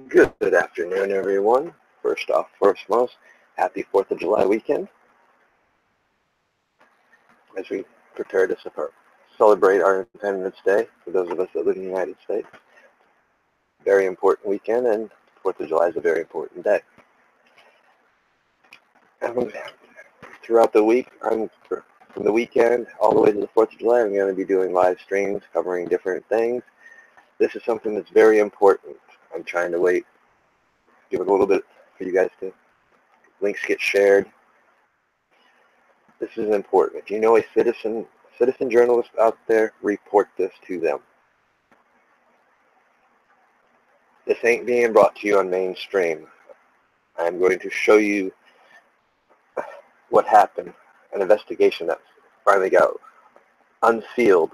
Good afternoon, everyone. First foremost, happy 4th of July weekend as we prepare to celebrate our Independence Day for those of us that live in the United States. Very important weekend, and 4th of July is a very important day. Throughout the week, from the weekend all the way to the 4th of July, I'm going to be doing live streams covering different things. This is something that's very important. I'm trying to give it a little bit for you guys to, links get shared. This is important. If you know a citizen journalist out there, report this to them. This ain't being brought to you on mainstream. I'm going to show you what happened, an investigation that finally got unsealed.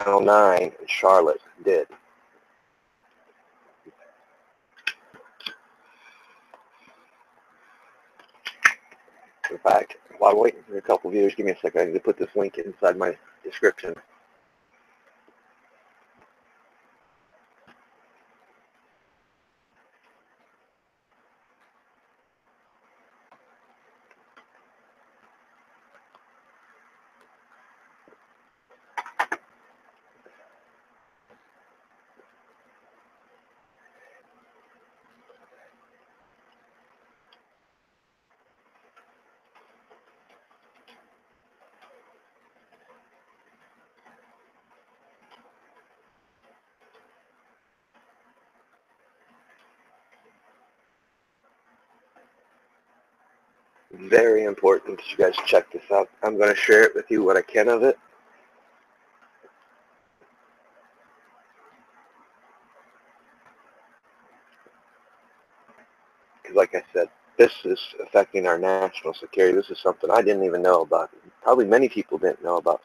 Channel 9 in Charlotte did. In fact, while I'm waiting for a couple of viewers, give me a second. I need to put this link inside my description. Very important that you guys check this out. I'm going to share it with you, what I can of it. Because like I said, this is affecting our national security. This is something I didn't even know about. Probably many people didn't know about.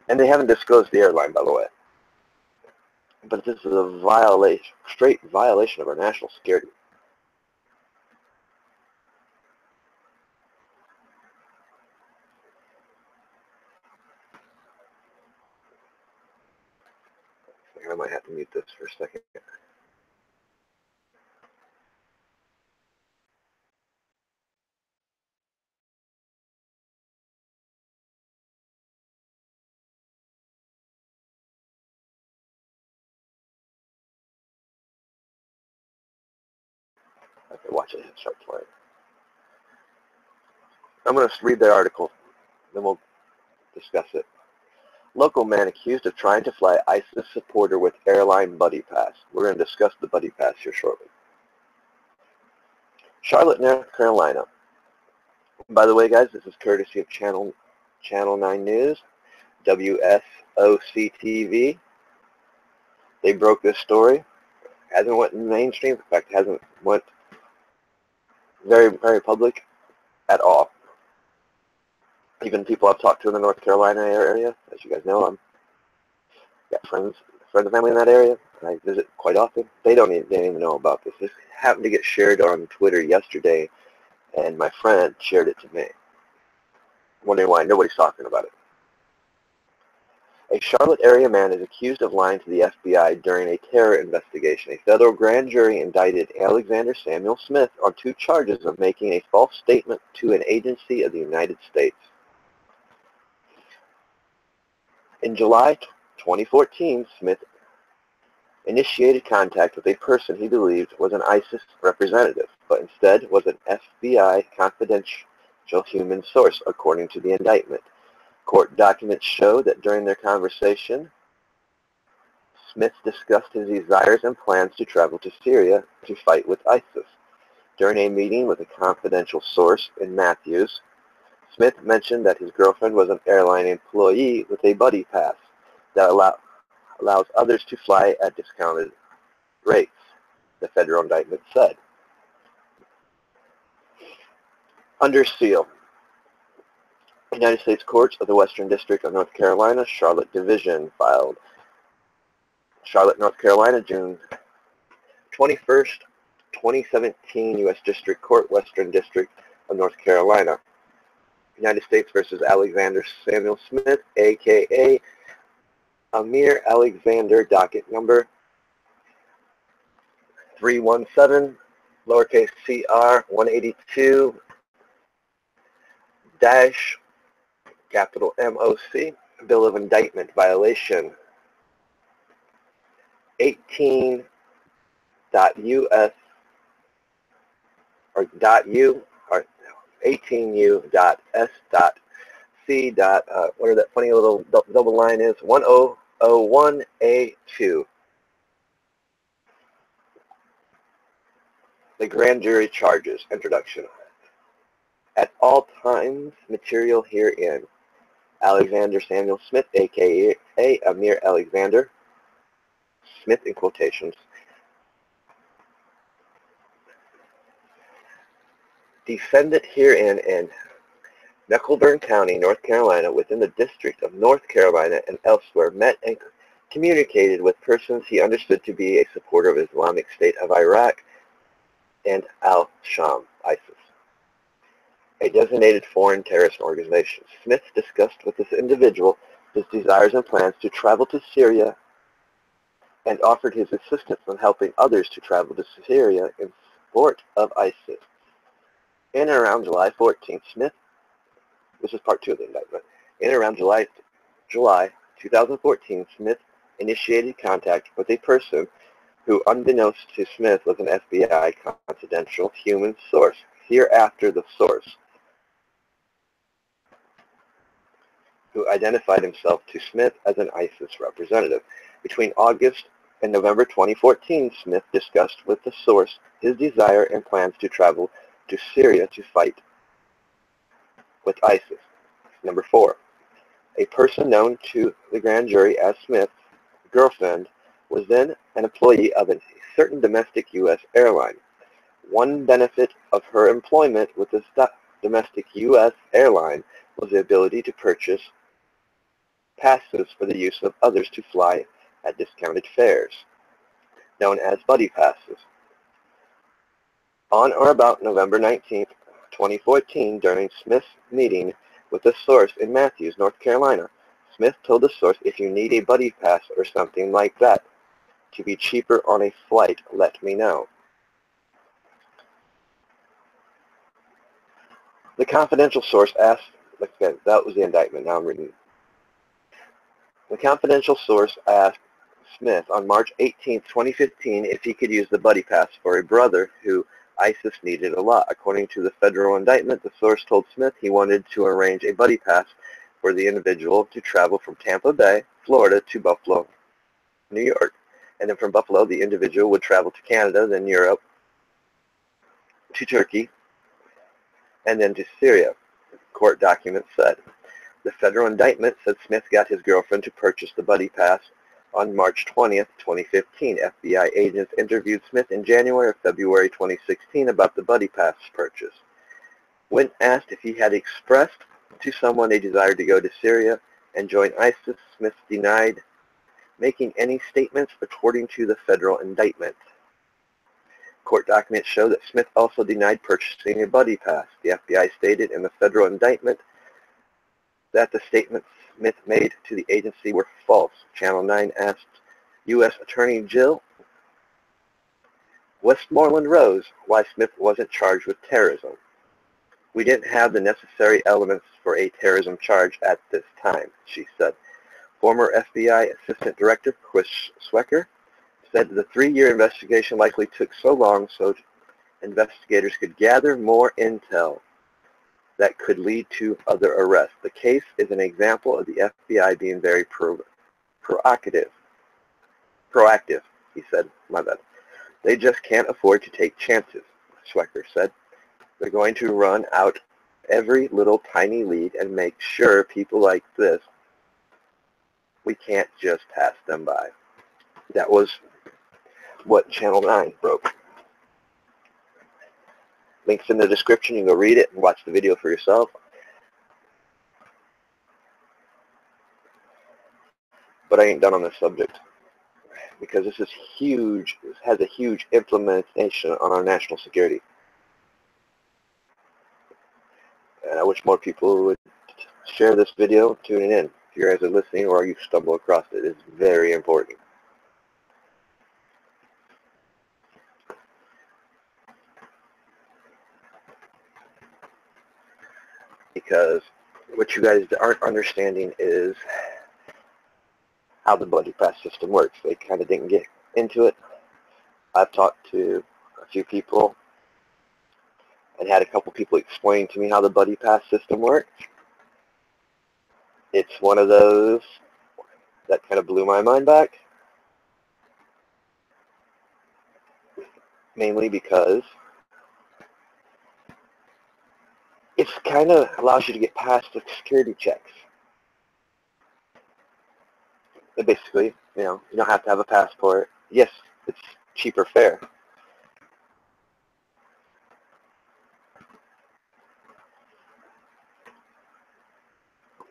And they haven't disclosed the airline, by the way. But this is a violation, straight violation of our national security. I might have to mute this for a second. Okay, watch it start playing. I'm going to read the article, then we'll discuss it. Local man accused of trying to fly ISIS supporter with airline buddy pass. We're going to discuss the buddy pass here shortly. Charlotte, North Carolina. By the way, guys, this is courtesy of Channel 9 News, wsoctv. They broke this story. Hasn't went in mainstream. In fact, hasn't went very, very public at all. Even people I've talked to in the North Carolina area, as you guys know, I've got friends and family in that area, and I visit quite often. They didn't even know about this. This happened to get shared on Twitter yesterday, and my friend shared it to me. Wondering why nobody's talking about it. A Charlotte area man is accused of lying to the FBI during a terror investigation. A federal grand jury indicted Alexander Samuel Smith on 2 charges of making a false statement to an agency of the United States. In July 2014, Smith initiated contact with a person he believed was an ISIS representative, but instead was an FBI confidential human source, according to the indictment. Court documents show that during their conversation, Smith discussed his desires and plans to travel to Syria to fight with ISIS. During a meeting with a confidential source in Matthews, Smith mentioned that his girlfriend was an airline employee with a buddy pass that allows others to fly at discounted rates, the federal indictment said. Under seal. United States Courts of the Western District of North Carolina, Charlotte Division, filed. Charlotte, North Carolina, June 21st, 2017, U.S. District Court, Western District of North Carolina. United States versus Alexander Samuel Smith, a.k.a. Amir Alexander, docket number 317, lowercase cr, 182, dash, capital MOC, Bill of Indictment violation 18.US or .U or 18U.S.C. Whatever that funny little double line is, 1001A2. The grand jury charges. Introduction. At all times, material herein, Alexander Samuel Smith, a.k.a. Amir Alexander Smith in quotations, defendant herein in Mecklenburg County, North Carolina, within the District of North Carolina and elsewhere, met and communicated with persons he understood to be a supporter of Islamic State of Iraq and al-Sham, ISIS, a designated foreign terrorist organization. Smith discussed with this individual his desires and plans to travel to Syria and offered his assistance in helping others to travel to Syria in support of ISIS. In and around July 14th, Smith, this is part 2 of the indictment, in and around July 2014, Smith initiated contact with a person who, unbeknownst to Smith, was an FBI confidential human source. Hereafter, the source, who identified himself to Smith as an ISIS representative. Between August and November 2014, Smith discussed with the source his desire and plans to travel to Syria to fight with ISIS. Number 4, a person known to the grand jury as Smith's girlfriend was then an employee of a certain domestic U.S. airline. One benefit of her employment with this domestic U.S. airline was the ability to purchase passes for the use of others to fly at discounted fares, known as buddy passes. On or about November 19, 2014, during Smith's meeting with the source in Matthews, North Carolina, Smith told the source, "If you need a buddy pass or something like that to be cheaper on a flight, let me know." The confidential source asked, again, that was the indictment, now I'm reading. The confidential source asked Smith on March 18, 2015, if he could use the buddy pass for a brother who ISIS needed a lot. According to the federal indictment, the source told Smith he wanted to arrange a buddy pass for the individual to travel from Tampa Bay, Florida, to Buffalo, New York. And then from Buffalo, the individual would travel to Canada, then Europe, to Turkey, and then to Syria, court documents said. The federal indictment said Smith got his girlfriend to purchase the buddy pass on March 20th, 2015. FBI agents interviewed Smith in January or February 2016 about the buddy pass purchase. When asked if he had expressed to someone a desire to go to Syria and join ISIS, Smith denied making any statements according to the federal indictment. Court documents show that Smith also denied purchasing a buddy pass. The FBI stated in the federal indictment that the statements Smith made to the agency were false. Channel 9 asked U.S. Attorney Jill Westmoreland Rose why Smith wasn't charged with terrorism. We didn't have the necessary elements for a terrorism charge at this time, she said. Former FBI Assistant Director Chris Swecker said the 3-year investigation likely took so long so investigators could gather more intel that could lead to other arrests. The case is an example of the FBI being very proactive, he said. My bad. They just can't afford to take chances, Swecker said. They're going to run out every little tiny lead and make sure people like this, we can't just pass them by. That was what Channel 9 broke. Links in the description. You can go read it and watch the video for yourself. But I ain't done on this subject because this is huge. This has a huge implementation on our national security. And I wish more people would share this video, tune in. If you guys are listening or you stumble across it, it's very important. Because what you guys aren't understanding is how the buddy pass system works. They kind of didn't get into it. I've talked to a few people and had a couple people explain to me how the buddy pass system works. It's one of those that kind of blew my mind back, mainly because it kind of allows you to get past the security checks. But basically, you don't have to have a passport. Yes, it's cheaper fare.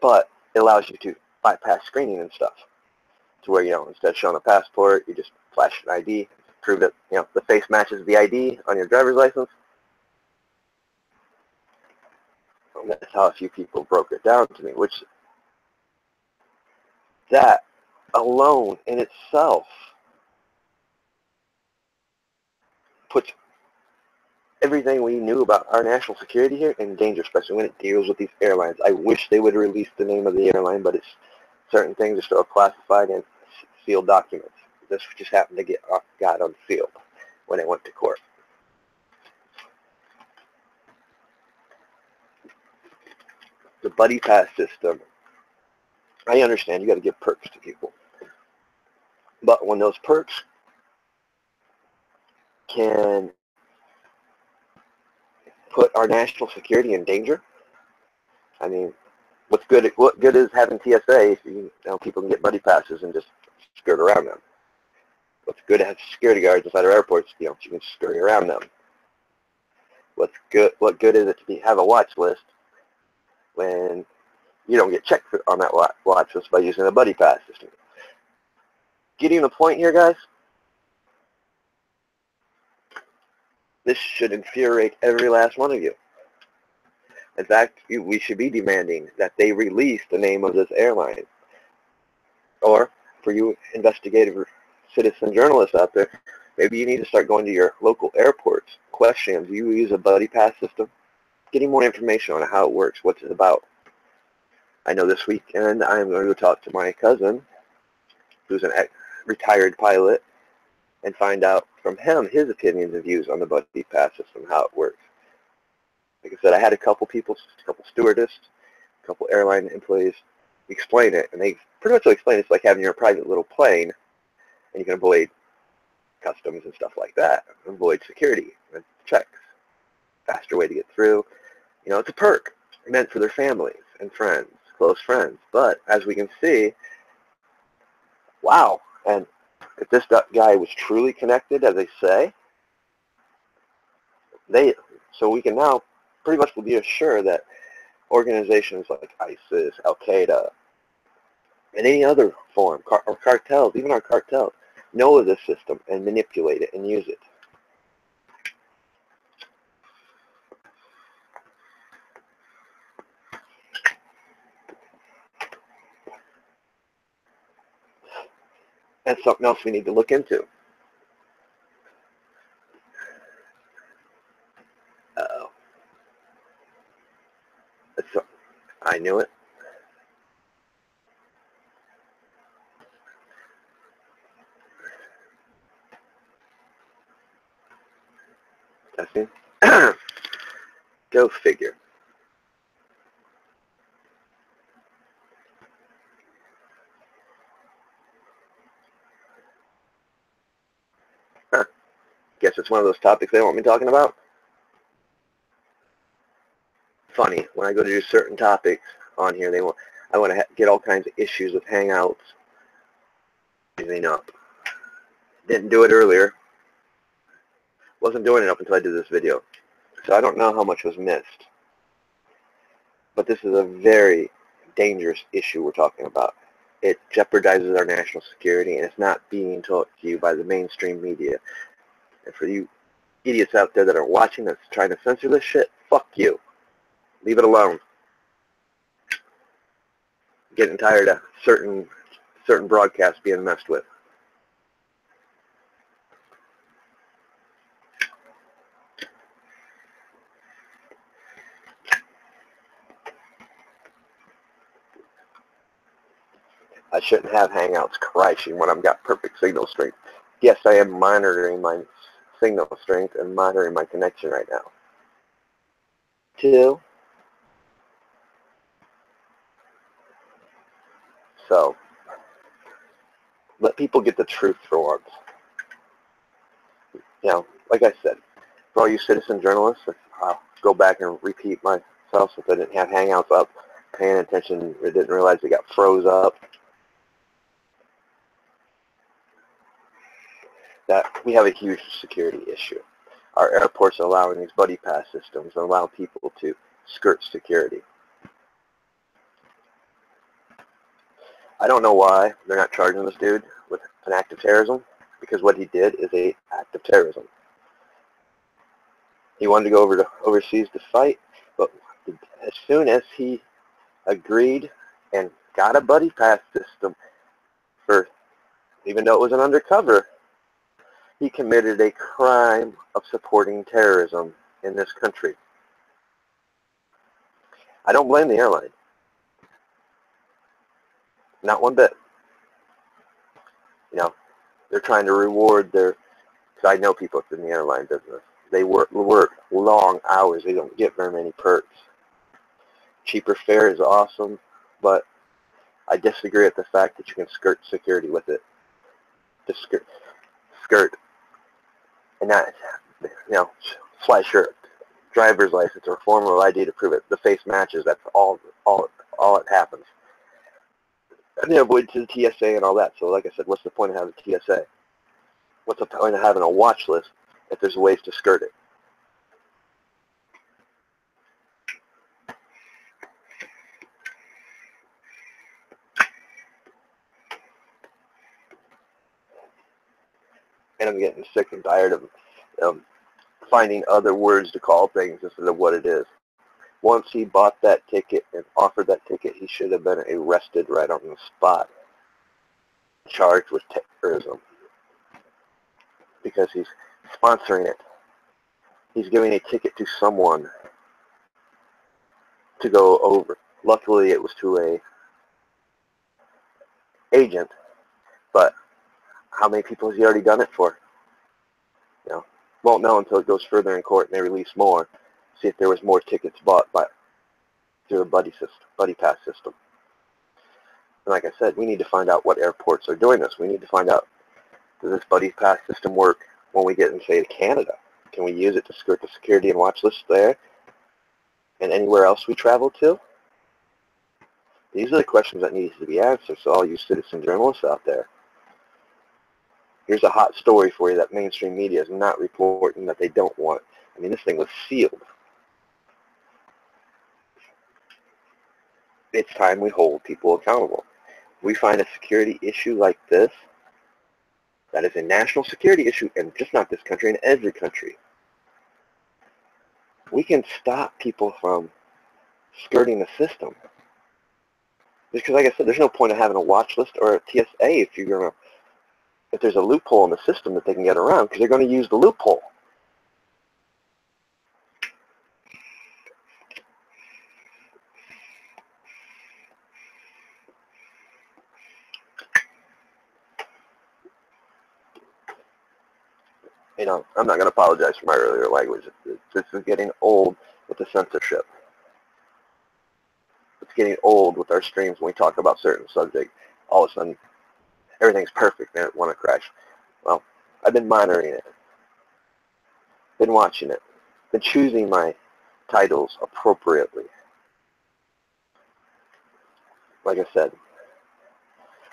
But it allows you to bypass screening and stuff. To where, instead of showing a passport, you just flash an ID, prove that, the face matches the ID on your driver's license. And that's how a few people broke it down to me, which that alone in itself puts everything we knew about our national security here in danger, especially when it deals with these airlines. I wish they would release the name of the airline, but it's certain things are still classified in sealed documents. This just happened to got unsealed when it went to court. The buddy pass system, I understand you got to give perks to people. But when those perks can put our national security in danger, I mean, what good is having TSA if people can get buddy passes and just skirt around them? What's good to have security guards inside our airports? You can skirt around them. What good is it to have a watch list when you don't get checked on that watch list by using a buddy pass system? Getting the point here, guys? This should infuriate every last one of you. In fact, we should be demanding that they release the name of this airline. Or, for you investigative citizen journalists out there, maybe you need to start going to your local airports, questioning, do you use a buddy pass system? Getting more information on how it works, what's it about. I know this weekend I am going to go talk to my cousin, who's a retired pilot, and find out from him his opinions and views on the buddy pass system, how it works. Like I said, I had a couple stewardess, a couple airline employees explain it, and they pretty much explain it's like having your private little plane, and you can avoid customs and stuff like that, avoid security and checks. Faster way to get through. It's a perk meant for their families and friends, close friends. But as we can see, wow, and if this guy was truly connected, as they say, so we can now pretty much be assured that organizations like ISIS, Al-Qaeda, and any other form, or cartels, even our cartels, know of this system and manipulate it and use it. That's something else we need to look into. Uh-oh. I knew it. Testing. Go figure. Huh. Guess it's one of those topics they want me talking about. Funny, when I go to do certain topics on here, I want to get all kinds of issues with Hangouts. Using up. Didn't do it earlier. Wasn't doing it up until I did this video. So I don't know how much was missed. But this is a very dangerous issue we're talking about. It jeopardizes our national security, and it's not being taught to you by the mainstream media. And for you idiots out there that are watching that's trying to censor this shit, fuck you. Leave it alone. Getting tired of certain broadcasts being messed with. I shouldn't have Hangouts crashing when I've got perfect signal strength. Yes, I am monitoring my signal strength and monitoring my connection right now. 2. So, let people get the truth for once. You know, like I said, for all you citizen journalists, I'll go back and repeat myself since I didn't have Hangouts up, paying attention, I didn't realize they got froze up. That we have a huge security issue. Our airports are allowing these buddy pass systems and allow people to skirt security. I don't know why they're not charging this dude with an act of terrorism, because what he did is an act of terrorism. He wanted to go overseas to fight, but as soon as he agreed and got a buddy pass system, even though it was an undercover, he committed a crime of supporting terrorism in this country. I don't blame the airline. Not one bit. You know, they're trying to reward because I know people in the airline business. They work long hours. They don't get very many perks. Cheaper fare is awesome, but I disagree with the fact that you can skirt security with it. Just skirt. And not, flash your driver's license or form of ID to prove it. The face matches. That's all it happens. And they avoid the TSA and all that. So like I said, what's the point of having TSA? What's the point of having a watch list if there's ways to skirt it? And I'm getting sick and tired of finding other words to call things instead of what it is. Once he bought that ticket and offered that ticket, he should have been arrested right on the spot, charged with terrorism, because he's sponsoring it. He's giving a ticket to someone to go over. Luckily, it was to a agent, but how many people has he already done it for? Won't know until it goes further in court and they release more. See if there was more tickets bought through a buddy pass system. And like I said, we need to find out what airports are doing this. We need to find out, does this buddy pass system work when we get in, say, to Canada? Can we use it to skirt the security and watch lists there and anywhere else we travel to? These are the questions that need to be answered. So all you citizen journalists out there, here's a hot story for you that mainstream media is not reporting, that they don't want. I mean, this thing was sealed. It's time we hold people accountable. If we find a security issue like this, that is a national security issue, and just not this country, in every country, we can stop people from skirting the system. Because like I said, there's no point of having a watch list or a TSA if you're going to if there's a loophole in the system that they can get around, because they're going to use the loophole. You know, I'm not going to apologize for my earlier language. This is getting old with the censorship. It's getting old with our streams when we talk about certain subjects. All of a sudden, everything's perfect and it want to crash. Well, I've been monitoring it, been watching it, been choosing my titles appropriately. Like I said,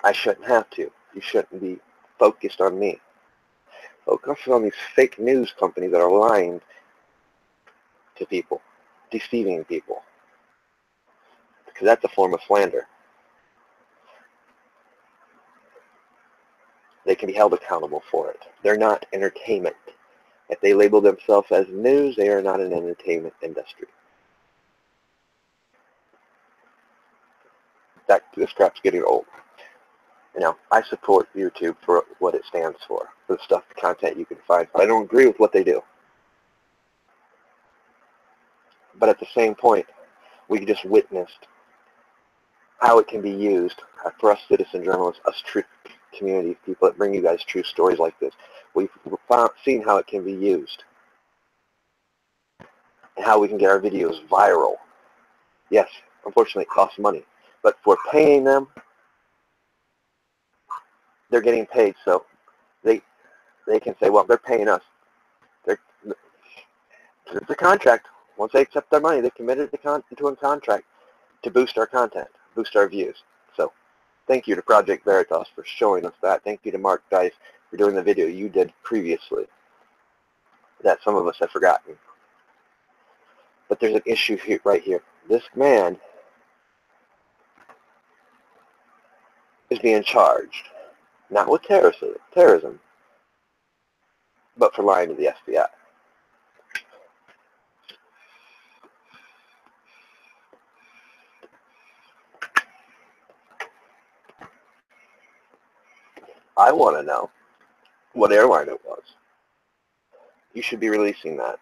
I shouldn't have to. You shouldn't be focused on me. Focus on these fake news companies that are lying to people, deceiving people, because that's a form of slander. They can be held accountable for it. They're not entertainment. If they label themselves as news, they are not an entertainment industry. This crap's getting old. You know, I support YouTube for what it stands for the stuff, the content you can find. But I don't agree with what they do. But at the same point, we just witnessed how it can be used for us citizen journalists, us true community people that bring you guys true stories like this. We've seen how it can be used and how we can get our videos viral. Yes, unfortunately, it costs money. But for paying them, they're getting paid, so they can say, well, they're paying us. It's a contract. Once they accept their money, they committed to a contract to boost our content, boost our views. So thank you to Project Veritas for showing us that. Thank you to Mark Dice for doing the video you did previously that some of us have forgotten. But there's an issue here, right here. This man is being charged, not with terrorism, but for lying to the FBI. I want to know what airline it was. You should be releasing that.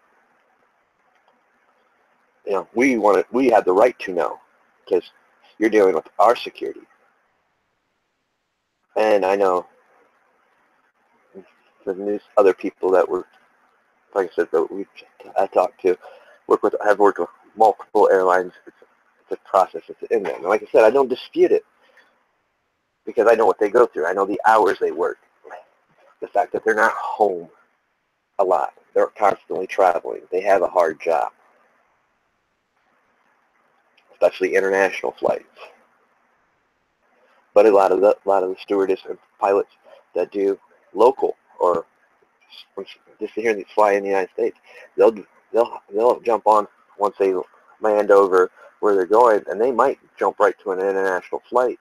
You know, we have the right to know because you're dealing with our security. And I know there's other people that were, like I said, that I talked to, have worked with multiple airlines. It's a process. It's in there. And like I said, I don't dispute it because I know what they go through. I know the hours they work. The fact that they're not home a lot. They're constantly traveling. They have a hard job, especially international flights. But a lot of the stewardess and pilots that do local or just here and fly in the United States, they'll jump on once they land over where they're going, and they might jump right to an international flight.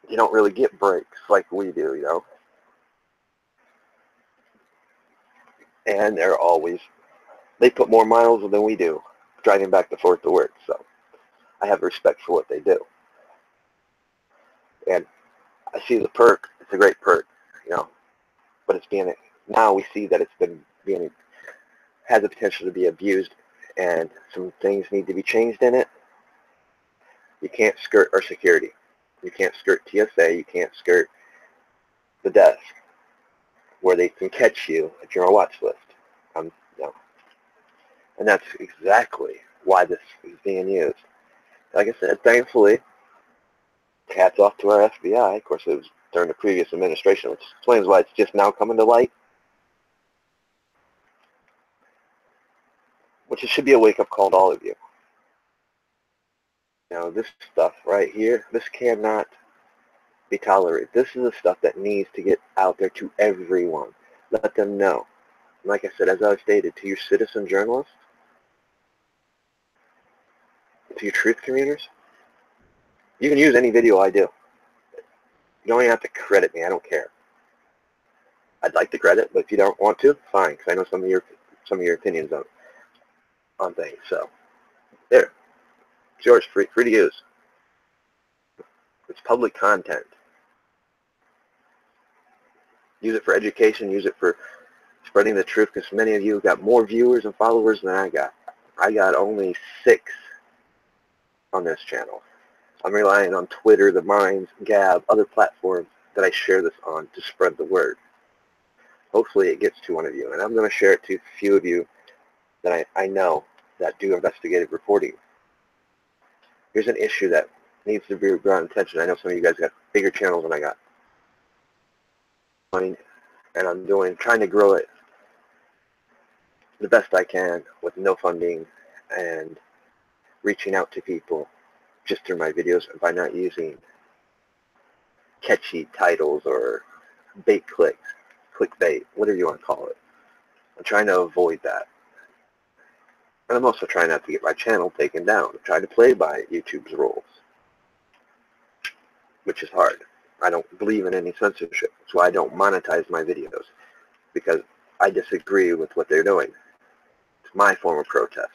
You don't really get breaks like we do, you know. And they put more miles than we do driving back and forth to work. So I have respect for what they do. And I see the perk. It's a great perk, you know. But now we see that has the potential to be abused, and some things need to be changed in it. You can't skirt our security. You can't skirt TSA. You can't skirt the desk where they can catch you if you're on a watch list. No. And that's exactly why this is being used. Like I said, thankfully, hats off to our FBI. Of course, it was during the previous administration, which explains why it's just now coming to light. Which it should be a wake-up call to all of you. You know, this stuff right here, this cannot be tolerated. This is the stuff that needs to get out there to everyone. Let them know. Like I said, as I've stated, to your citizen journalists, to your truth commuters, you can use any video I do. You don't even have to credit me. I don't care. I'd like the credit, but if you don't want to, fine, because I know some of your opinions on things. So, there. It's yours, free to use. It's public content. Use it for education. Use it for spreading the truth, because many of you got more viewers and followers than I got. I got only 6 on this channel. I'm relying on Twitter, the Minds, Gab, other platforms that I share this on to spread the word. Hopefully it gets to one of you, and I'm going to share it to a few of you that I know that do investigative reporting. Here's an issue that needs to be brought attention. I know some of you guys got bigger channels than I got. And I'm trying to grow it the best I can with no funding and reaching out to people just through my videos by not using catchy titles or bait clicks, clickbait, whatever you want to call it. I'm trying to avoid that. And I'm also trying not to get my channel taken down. I'm trying to play by YouTube's rules, which is hard. I don't believe in any censorship. That's why I don't monetize my videos, because I disagree with what they're doing. It's my form of protest.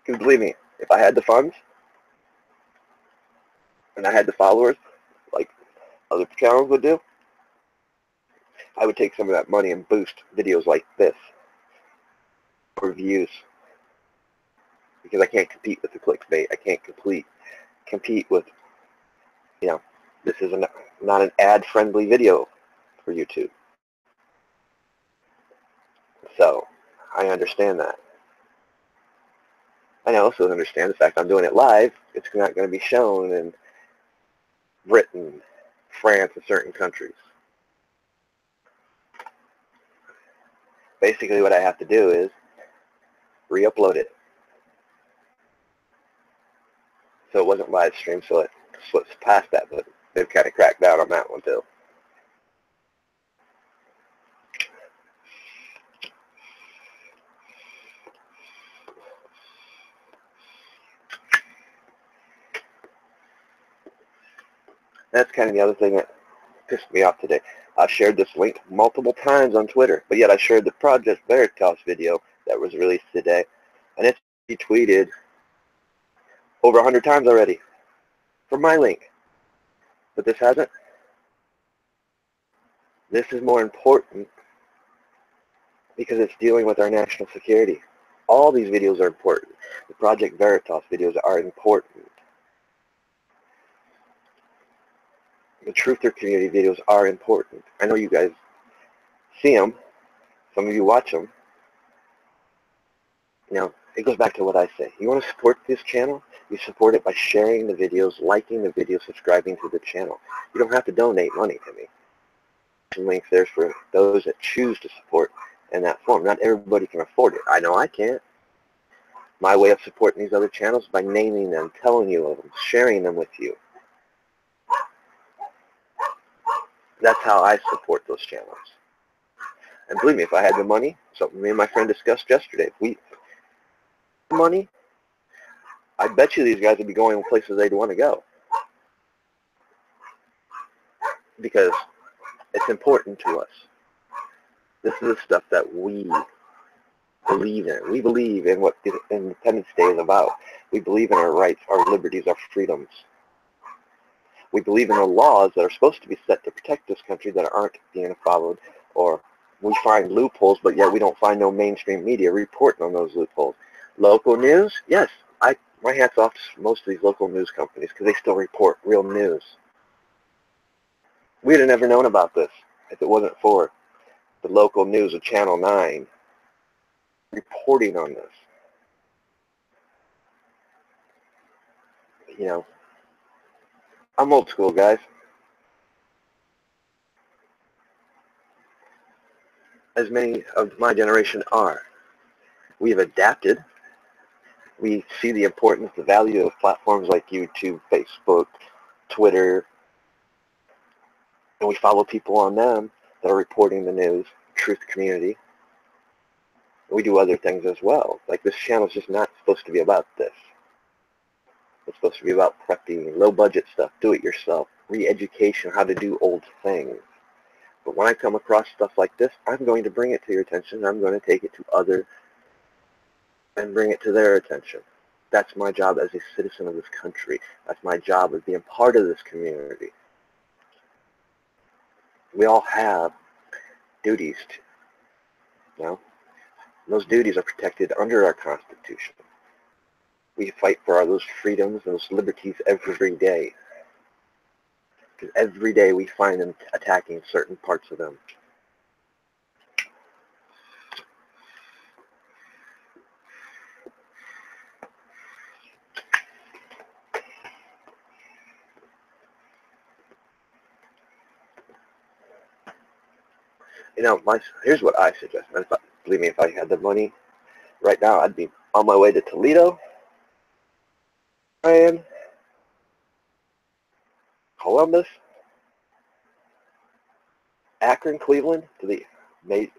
Because believe me, if I had the funds and I had the followers like other channels would do, I would take some of that money and boost videos like this for views. Because I can't compete with the clickbait. I can't compete with, this is not an ad-friendly video for YouTube. So I understand that. I also understand the fact I'm doing it live. It's not going to be shown in Britain, France, and certain countries. Basically what I have to do is re-upload it. So it wasn't live streamed, so it slips past that, but they've kind of cracked down on that one too. That's kind of the other thing that pissed me off today. I shared this link multiple times on Twitter, but yet I shared the Project Veritas video that was released today, and it's retweeted over 100 times already from my link. But this hasn't. This is more important because it's dealing with our national security. All these videos are important. The Project Veritas videos are important. The Truther community videos are important. I know you guys see them. Some of you watch them. It goes back to what I say. You want to support this channel? You support it by sharing the videos, liking the videos, subscribing to the channel. You don't have to donate money to me. The links there for those that choose to support in that form. Not everybody can afford it. I know I can't. My way of supporting these other channels is by naming them, telling you of them, sharing them with you. That's how I support those channels. And believe me, if I had the money, something me and my friend discussed yesterday, if we had the money, I bet you these guys would be going places they'd want to go. Because it's important to us. This is the stuff that we believe in. We believe in what Independence Day is about. We believe in our rights, our liberties, our freedoms. We believe in the laws that are supposed to be set to protect this country that aren't being followed, or we find loopholes, but yet we don't find no mainstream media reporting on those loopholes. Local news? Yes. My hat's off to most of these local news companies because they still report real news. We'd have never known about this if it wasn't for the local news of Channel 9 reporting on this. I'm old school, guys. As many of my generation are. We've adapted. We see the importance, the value of platforms like YouTube, Facebook, Twitter, and we follow people on them that are reporting the news, truth community. We do other things as well. Like this channel is just not supposed to be about this. It's supposed to be about prepping, low-budget stuff, do-it-yourself, re-education, how to do old things. But when I come across stuff like this, I'm going to bring it to your attention. I'm going to take it to other and bring it to their attention. That's my job as a citizen of this country. That's my job as being part of this community. We all have duties, you know. Those duties are protected under our Constitution. We fight for those freedoms and those liberties every day. Because every day we find them attacking certain parts of them. You know, here's what I suggest. Believe me, if I had the money right now, I'd be on my way to Toledo and Columbus, Akron, Cleveland, to the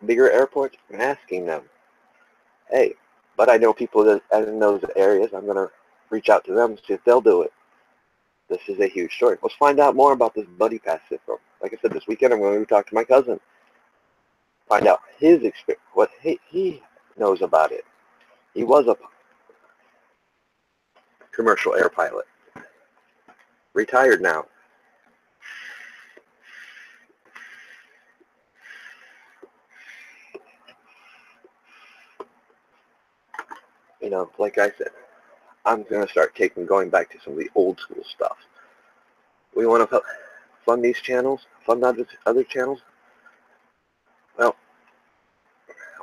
bigger airports, and asking them, hey, but I know people that in those areas. I'm going to reach out to them and see if they'll do it. This is a huge story. Let's find out more about this buddy pass system. Like I said, this weekend I'm going to talk to my cousin. Find out his experience, what he knows about it. He was a commercial air pilot. Retired now. You know, like I said, I'm going to start going back to some of the old school stuff. We want to fund these channels, fund other channels. Well,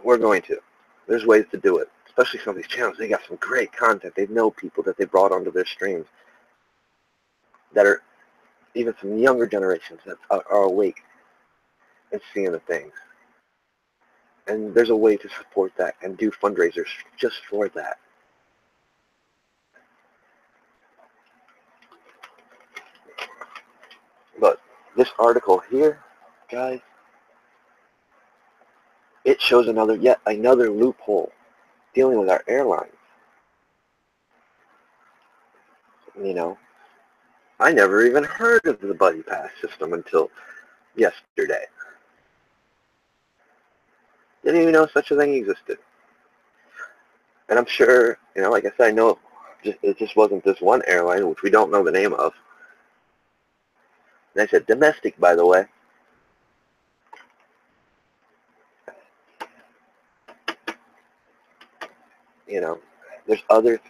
we're going to. There's ways to do it. Especially some of these channels, they got some great content. They know people that they brought onto their streams that are even some younger generations that are awake and seeing the things. And there's a way to support that and do fundraisers just for that. But this article here, guys, it shows yet another loophole dealing with our airlines. You know, I never even heard of the buddy pass system until yesterday. Didn't even know such a thing existed. And I'm sure, you know, like I said, I know it just wasn't this one airline, which we don't know the name of. And I said domestic, by the way. You know, there's other,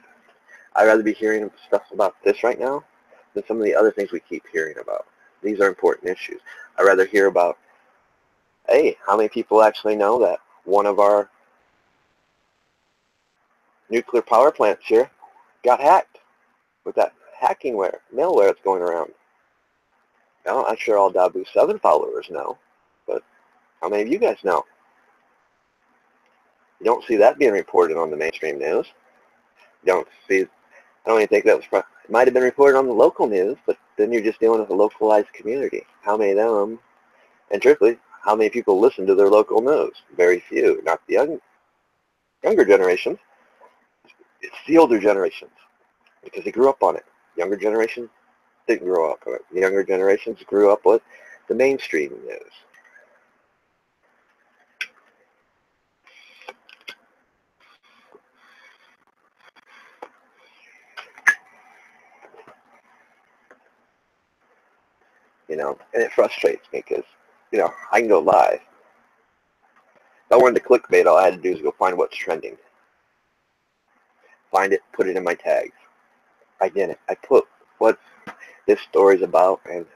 I'd rather be hearing stuff about this right now than some of the other things we keep hearing about. These are important issues. I'd rather hear about, hey, how many people actually know that one of our nuclear power plants here got hacked with that hacking malware that's going around. Now, I'm sure all Dabu 7 followers know, but how many of you guys know? You don't see that being reported on the mainstream news. You don't see, I don't even think that was, it might have been reported on the local news, but then you're just dealing with a localized community. How many of them, and truthfully, how many people listen to their local news? Very few. Not the younger generations. It's the older generations, because they grew up on it. Younger generations didn't grow up on it. The younger generations grew up with the mainstream news. You know, and it frustrates me because, you know, I can go live. If I wanted to clickbait, all I had to do is go find what's trending. Find it, put it in my tags. I did it. I put what this story's about and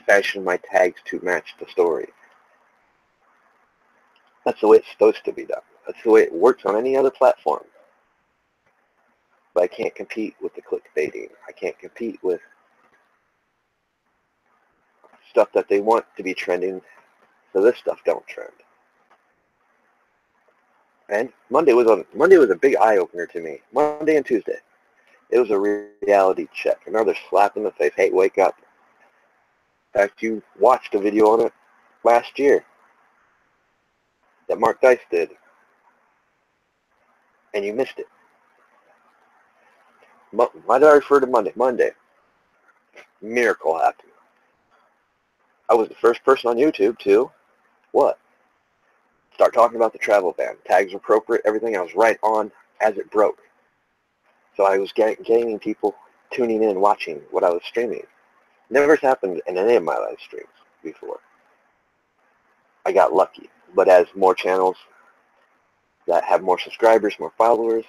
fashion my tags to match the story. That's the way it's supposed to be done. That's the way it works on any other platform. But I can't compete with the clickbaiting. I can't compete with stuff that they want to be trending, so this stuff don't trend. And Monday was a big eye-opener to me. Monday and Tuesday. It was a reality check. Another slap in the face. Hey, wake up. In fact, you watched a video on it last year that Mark Dice did, and you missed it. Why did I refer to Monday? Monday. Miracle happened. I was the first person on YouTube to, what? Start talking about the travel ban. Tags appropriate, everything. I was right on as it broke. So I was gaining people tuning in, watching what I was streaming. Never happened in any of my live streams before. I got lucky. But as more channels that have more subscribers, more followers,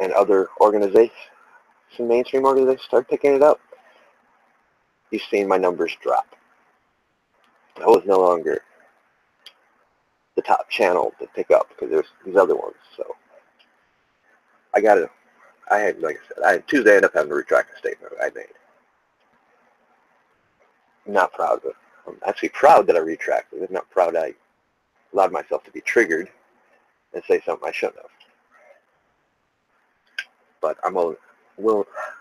and other organizations, some mainstream organizations start picking it up, you've seen my numbers drop. I was no longer the top channel to pick up because there's these other ones. So I had, like I said, Tuesday I ended up having to retract the statement I made. I'm not proud of it. I'm actually proud that I retracted it. I'm not proud I allowed myself to be triggered and say something I shouldn't have. But I'm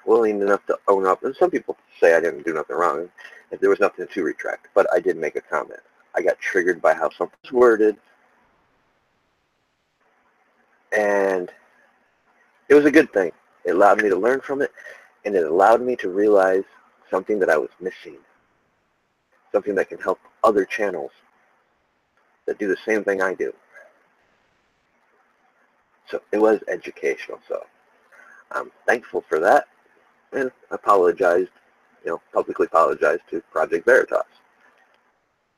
willing enough to own up. And some people say I didn't do nothing wrong. If there was nothing to retract. But I did make a comment. I got triggered by how something was worded. And it was a good thing. It allowed me to learn from it. And it allowed me to realize something that I was missing. Something that can help other channels that do the same thing I do. So it was educational. So I'm thankful for that, and apologized, publicly apologized to Project Veritas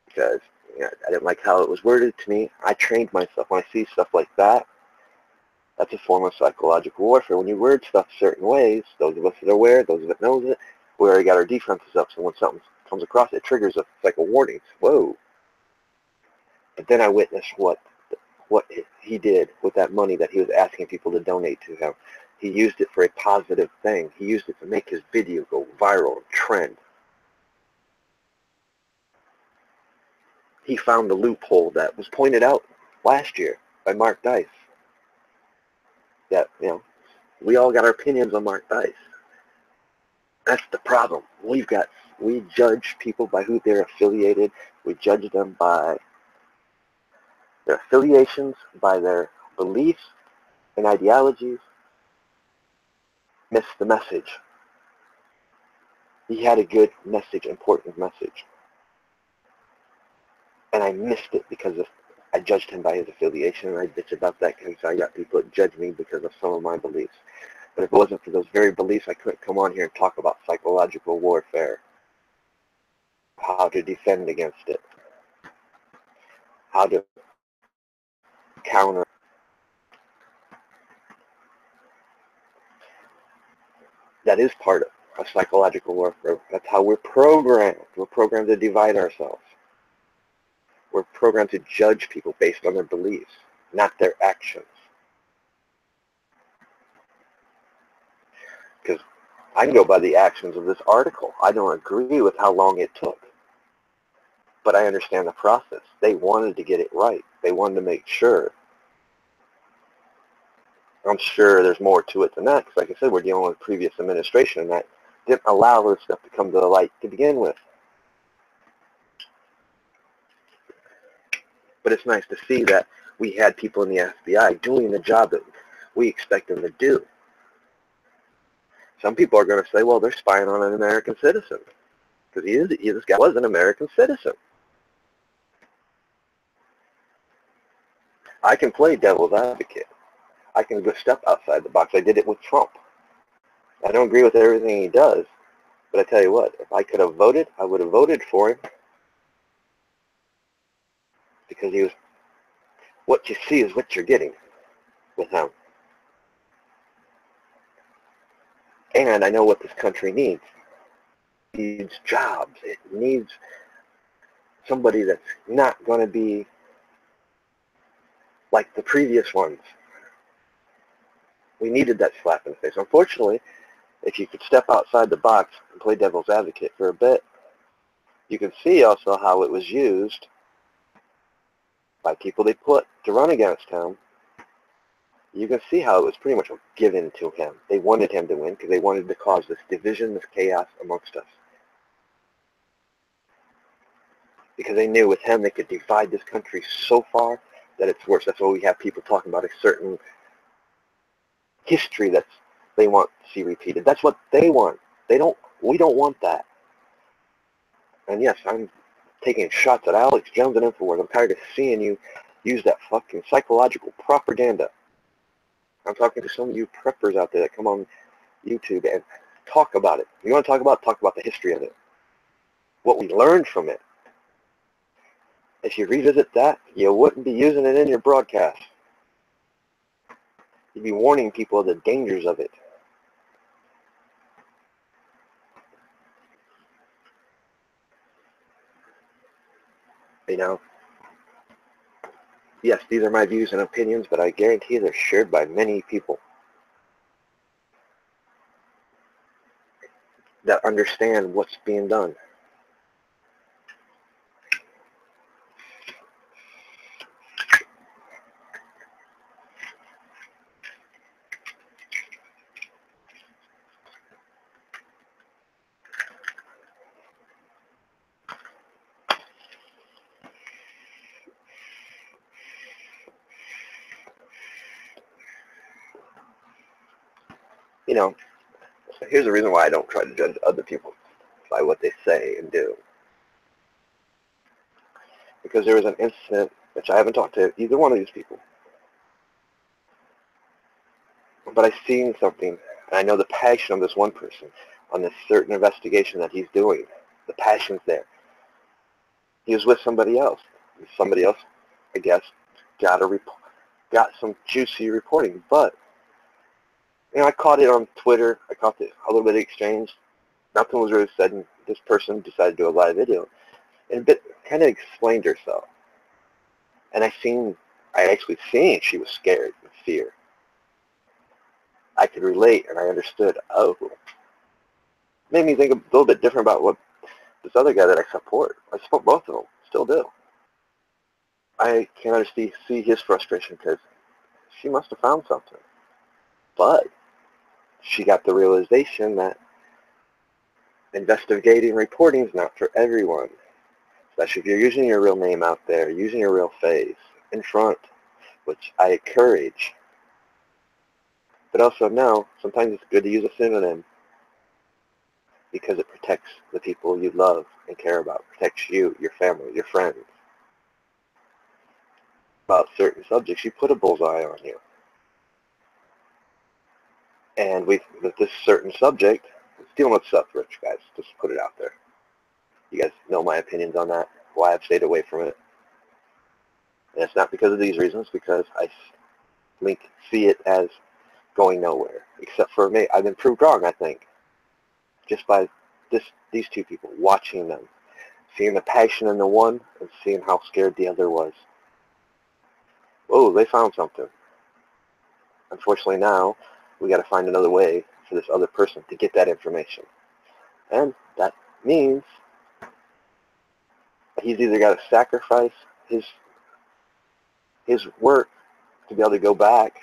because I didn't like how it was worded to me. I trained myself. When I see stuff like that, that's a form of psychological warfare. When you word stuff certain ways, those of us that are aware, those of us that knows it, we already got our defenses up. So when something comes across, it triggers us. It's like a warning. Whoa! But then I witnessed what he did with that money that he was asking people to donate to him. He used it for a positive thing. He used it to make his video go viral, trend. He found a loophole that was pointed out last year by Mark Dice. That, we all got our opinions on Mark Dice. That's the problem. We judge people by who they're affiliated. We judge them by their affiliations, by their beliefs and ideologies. Miss the message. He had a good message, important message. And I missed it because I judged him by his affiliation, and I bitch about that because I got people that judge me because of some of my beliefs. But if it wasn't for those very beliefs, I couldn't come on here and talk about psychological warfare, how to defend against it, how to counter. That is part of psychological warfare. That's how we're programmed. We're programmed to divide ourselves. We're programmed to judge people based on their beliefs, not their actions. Because I can go by the actions of this article. I don't agree with how long it took. But I understand the process. They wanted to get it right. They wanted to make sure. I'm sure there's more to it than that, because like I said, we're dealing with previous administration, and that didn't allow this stuff to come to the light to begin with. But it's nice to see that we had people in the FBI doing the job that we expect them to do. Some people are going to say, well, they're spying on an American citizen, because this guy was an American citizen. I can play devil's advocate. I can go step outside the box. I did it with Trump. I don't agree with everything he does, but I tell you what, if I could have voted, I would have voted for him, because he was, what you see is what you're getting with him. And I know what this country needs. It needs jobs. It needs somebody that's not going to be like the previous ones. We needed that slap in the face. Unfortunately, if you could step outside the box and play devil's advocate for a bit, you can see also how it was used by people they put to run against him. You can see how it was pretty much given to him. They wanted him to win because they wanted to cause this division, this chaos amongst us. Because they knew with him they could divide this country so far that it's worse. That's why we have people talking about a certain history that they want to see repeated. That's what they want. We don't want that. And yes, I'm taking shots at Alex Jones and InfoWars. I'm tired of seeing you use that fucking psychological propaganda I'm talking to some of you preppers out there that come on YouTube and talk about it. You want to talk about the history of it, what we learned from it. If you revisit that, you wouldn't be using it in your broadcast. You'd be warning people of the dangers of it. You know, yes, these are my views and opinions, but I guarantee they're shared by many people that understand what's being done. You know, here's the reason why I don't try to judge other people by what they say and do. Because there was an incident, which I haven't talked to either one of these people, but I've seen something, and I know the passion of this one person on this certain investigation that he's doing. The passion's there. He was with somebody else. Somebody else, I guess, got some juicy reporting. But, you know, I caught it on Twitter. I caught a little bit of exchange. Nothing was really said, and this person decided to do a live video and kind of explained herself. And I actually seen she was scared and fear. I could relate, and I understood. Oh, made me think a little bit different about what this other guy that I support. I support both of them, still do. I can understand, see his frustration because she must have found something. But she got the realization that investigating reporting is not for everyone. Especially if you're using your real name out there, using your real face in front, which I encourage. But also know, sometimes it's good to use a synonym because it protects the people you love and care about, protects you, your family, your friends. About certain subjects, you put a bullseye on you. And with this certain subject, it's dealing with suffrage, guys. Just put it out there. You guys know my opinions on that, why I've stayed away from it. And it's not because of these reasons, because I see it as going nowhere. Except for me, I've been proved wrong, I think, just by these two people, watching them, seeing the passion in the one and seeing how scared the other was. Whoa, they found something. Unfortunately now, we got to find another way for this other person to get that information. And that means he's either got to sacrifice his work to be able to go back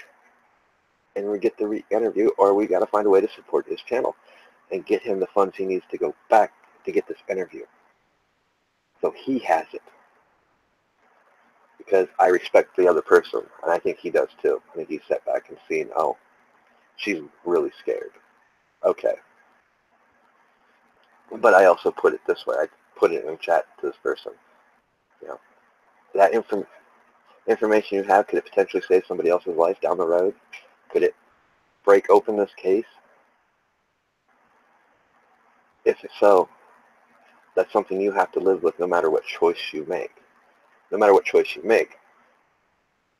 and we get the interview, or we got to find a way to support his channel and get him the funds he needs to go back to get this interview. So he has it. Because I respect the other person, and I think he does too. I think he's sat back and seen, oh, she's really scared. Okay. But I also put it this way. I put it in chat to this person. You know, that information you have, could it potentially save somebody else's life down the road? Could it break open this case? If so, that's something you have to live with no matter what choice you make. No matter what choice you make,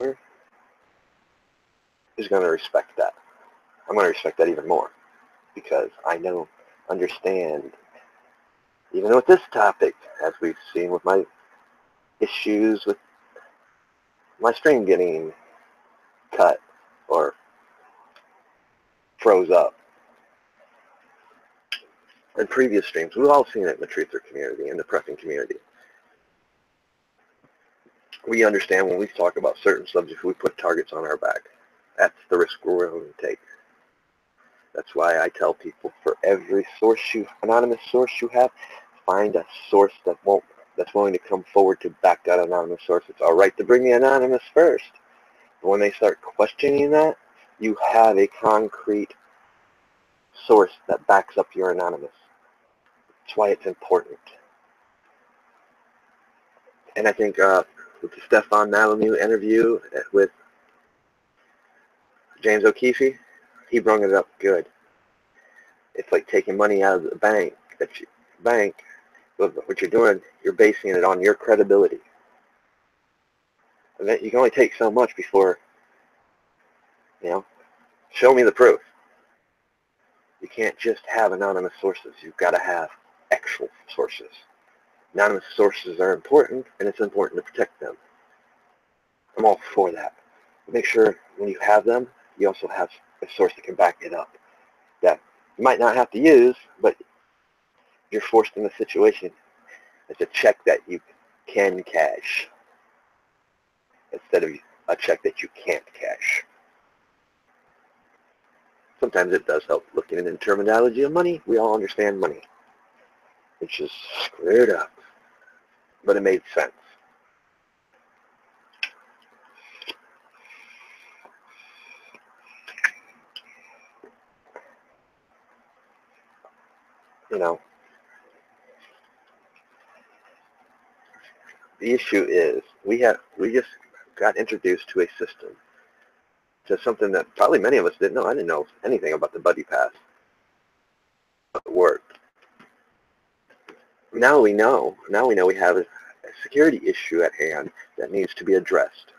is going to respect that. I'm going to respect that even more because I understand, even with this topic, as we've seen with my issues with my stream getting cut or froze up. In previous streams, we've all seen it in the truther community, in the prepping community. We understand when we talk about certain subjects, we put targets on our back. That's the risk we're willing to take. That's why I tell people, for every anonymous source you have, find a source that's willing to come forward to back that anonymous source. It's all right to bring the anonymous first. But when they start questioning that, you have a concrete source that backs up your anonymous. That's why it's important. And I think with the Stefan Malamu interview with James O'Keefe, he brought it up good. It's like taking money out of the bank. What you're doing, you're basing it on your credibility. And you can only take so much before, show me the proof. You can't just have anonymous sources. You've got to have actual sources. Anonymous sources are important, and it's important to protect them. I'm all for that. But make sure when you have them, you also have a source that can back it up. That you might not have to use, but you're forced in a situation. It's a check that you can cash instead of a check that you can't cash. Sometimes it does help looking at the terminology of money. We all understand money. It's just screwed up. But it made sense. The issue is we just got introduced to a system, to something that probably many of us didn't know. I didn't know anything about the buddy pass. It worked. Now we know. Now we know we have a security issue at hand that needs to be addressed.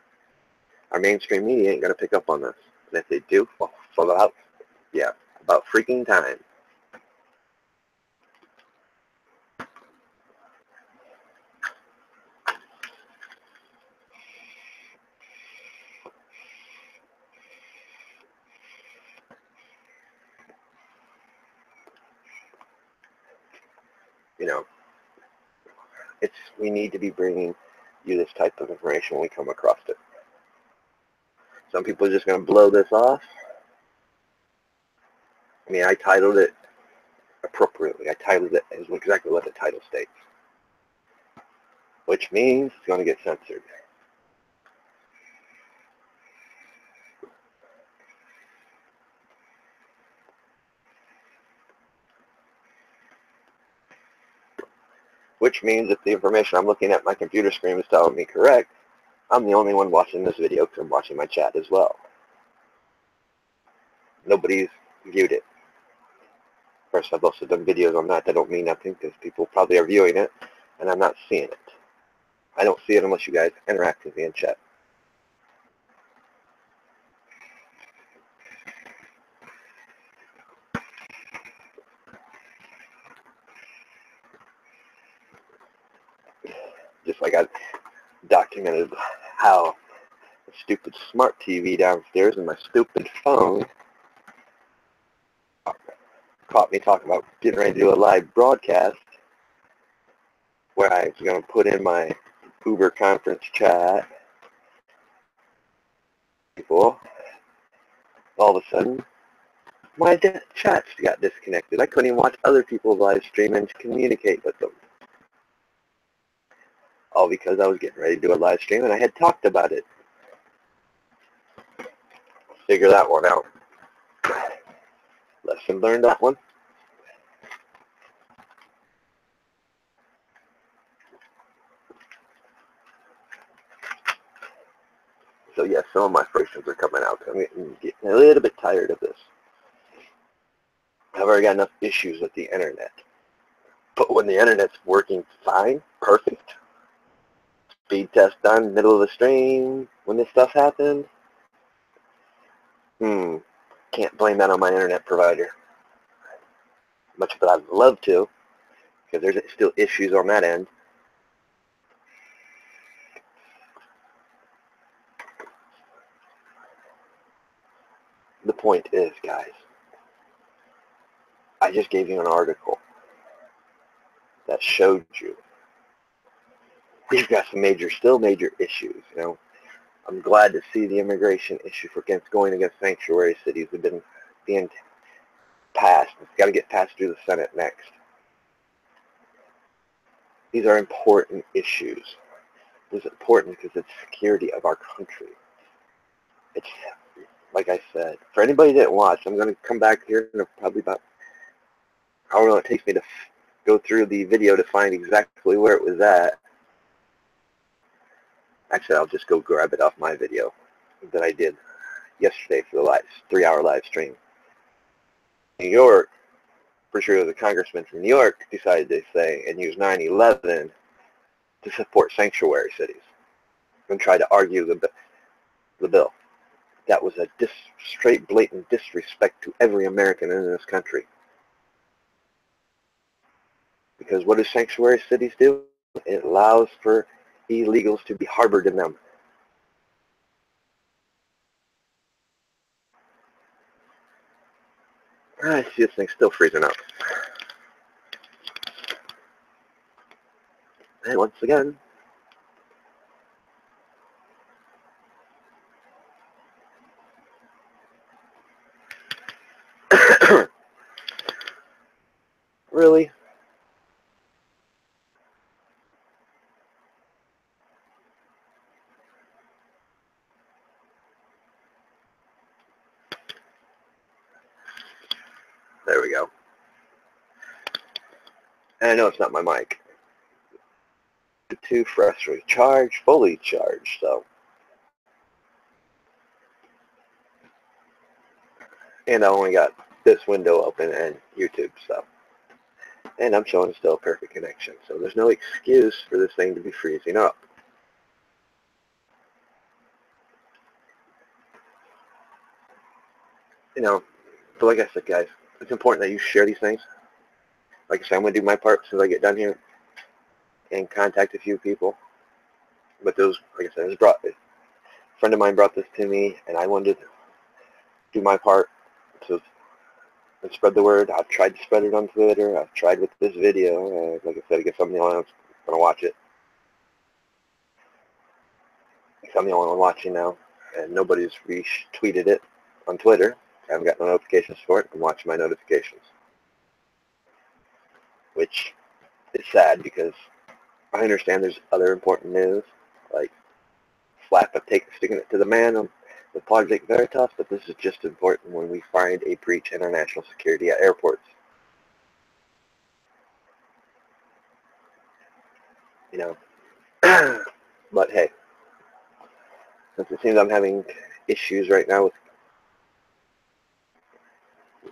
Our mainstream media ain't going to pick up on this. And if they do, well, about freaking time. We need to be bringing you this type of information when we come across it. Some people are just going to blow this off. I titled it appropriately. I titled it as exactly what the title states, which means it's going to get censored. Which means if the information I'm looking at my computer screen is telling me correct, I'm the only one watching this video because I'm watching my chat as well. Nobody's viewed it. Of course, I've also done videos on that don't mean nothing because people probably are viewing it, and I'm not seeing it. I don't see it unless you guys interact with me in chat. Just like I documented how the stupid smart TV downstairs and my stupid phone caught me talking about getting ready to do a live broadcast where I was going to put in my Uber conference chat. People, all of a sudden, my chats got disconnected. I couldn't even watch other people's live stream and communicate with them. All because I was getting ready to do a live stream and I had talked about it. Figure that one out. Lesson learned, that one. So yes, some of my frustrations are coming out. I'm getting a little bit tired of this. I've already got enough issues with the internet. But when the internet's working fine, perfect, speed test done, middle of the stream, when this stuff happened, can't blame that on my internet provider. Much but I'd love to, because there's still issues on that end. The point is, guys, I just gave you an article that showed you we've got some still major issues. I'm glad to see the immigration issue going against sanctuary cities have been being passed. It's got to get passed through the Senate next. These are important issues. It's important because it's security of our country. It's, like I said, for anybody that didn't watch, I'm going to come back here in probably about however long it takes me to go through the video to find exactly where it was at. Actually, I'll just go grab it off my video that I did yesterday for the 3-hour live stream. New York, for sure the congressman from New York decided to say and use 9/11 to support sanctuary cities and try to argue the bill. That was a straight, blatant disrespect to every American in this country. Because what do sanctuary cities do? It allows for illegals to be harbored in them. I see this thing's still freezing up. And once again, really? There we go. And I know it's not my mic. Too freshly charged, fully charged, so. And I only got this window open and YouTube, so. And I'm showing still a perfect connection, so there's no excuse for this thing to be freezing up. You know, but like I said, guys, it's important that you share these things. Like I said, I'm going to do my part as soon as I get done here and contact a few people. But those, like I said, a friend of mine brought this to me, and I wanted to do my part to spread the word. I've tried to spread it on Twitter. I've tried with this video. Like I said, I guess I'm the only one that's going to watch it. I'm the only one watching now, and nobody's retweeted it on Twitter. I haven't got no notifications for it. I'm watching my notifications, which is sad because I understand there's other important news, like sticking it to the man on the Project Veritas, but this is just important when we find a breach in our national security at airports. You know, but hey, since it seems I'm having issues right now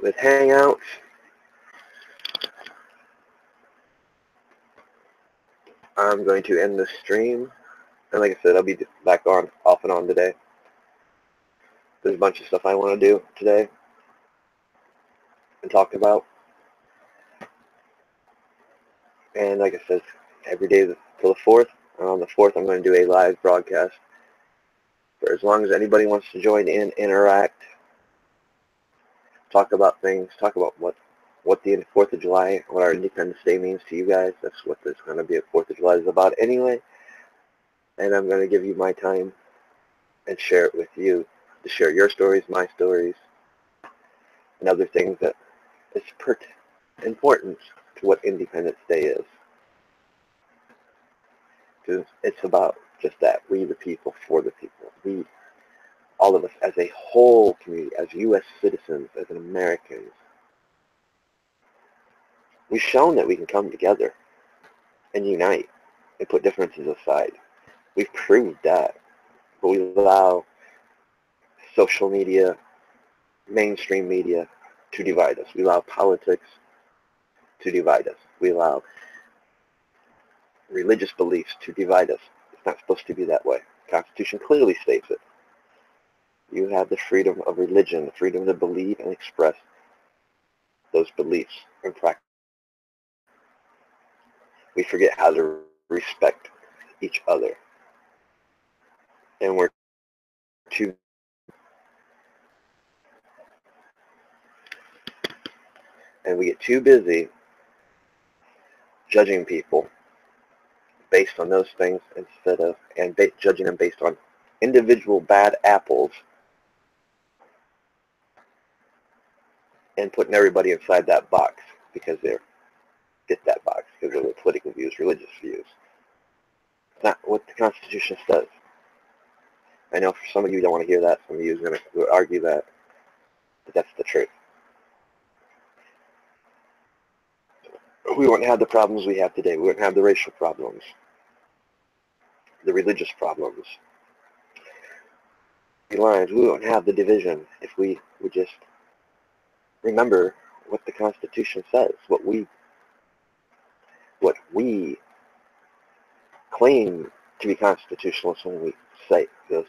with Hangouts, I'm going to end the stream. And like I said, I'll be back on, off and on today. There's a bunch of stuff I want to do today and talk about. And like I said, every day till the 4th. And on the 4th, I'm going to do a live broadcast. For as long as anybody wants to join in, interact, talk about things, talk about what the 4th of July, what our Independence Day means to you guys. That's what this going to be. 4th of July is about anyway. And I'm going to give you my time and share it with you, to share your stories, my stories, and other things that is important to what Independence Day is. Because it's about just that, we the people, for the people. We, all of us, as a whole community, as U.S. citizens, as Americans, we've shown that we can come together and unite and put differences aside. We've proved that. But we allow social media, mainstream media, to divide us. We allow politics to divide us. We allow religious beliefs to divide us. It's not supposed to be that way. The Constitution clearly states it. You have the freedom of religion, the freedom to believe and express those beliefs and practice. We forget how to respect each other. And we're too we get too busy judging people based on those things instead of, and judging them based on individual bad apples and putting everybody inside that box because they fit that box because of their political views, religious views. It's not what the Constitution says. I know for some of you don't want to hear that. Some of you are going to argue that, but that's the truth. We wouldn't have the problems we have today. We wouldn't have the racial problems, the religious problems, lines. We wouldn't have the division if we would just remember what the Constitution says, what we claim to be constitutionalists when we say this.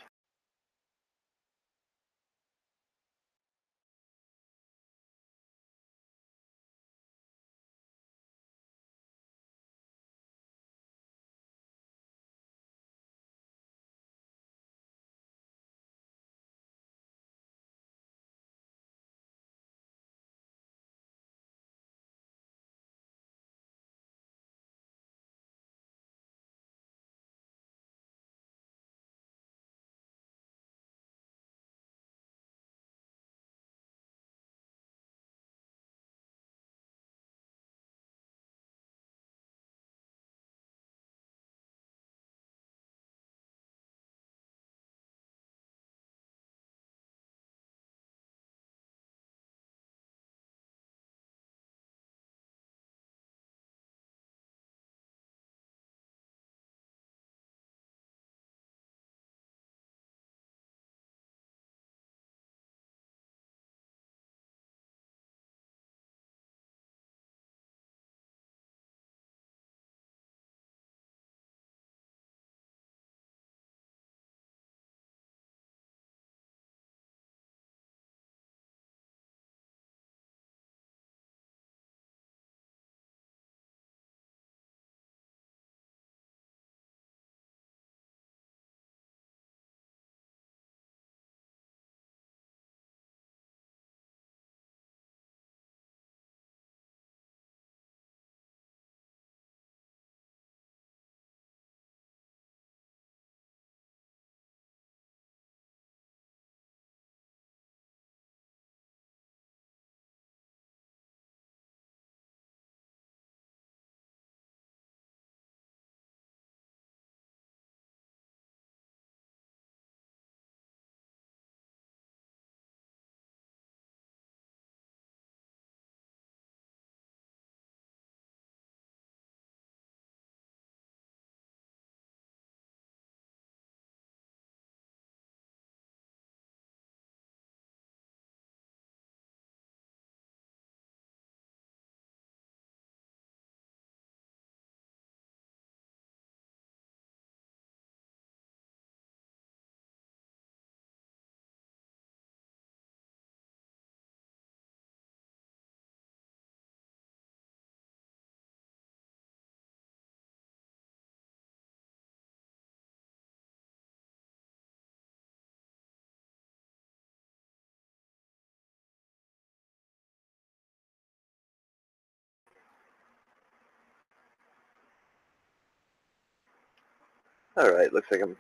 All right, looks like am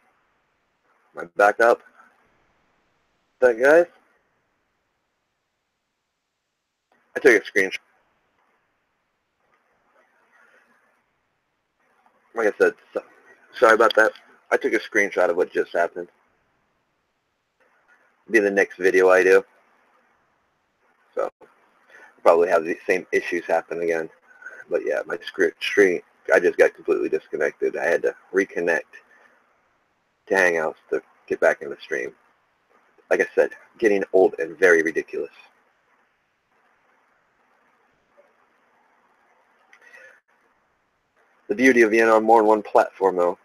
I back up? That guys, I took a screenshot. Like I said, sorry about that. I took a screenshot of what just happened. It'll be the next video I do. So I'll probably have the same issues happen again. But yeah, my screen, I just got completely disconnected. I had to reconnect to Hangouts to get back in the stream. Like I said, getting old and very ridiculous. The beauty of being on more than one platform, though,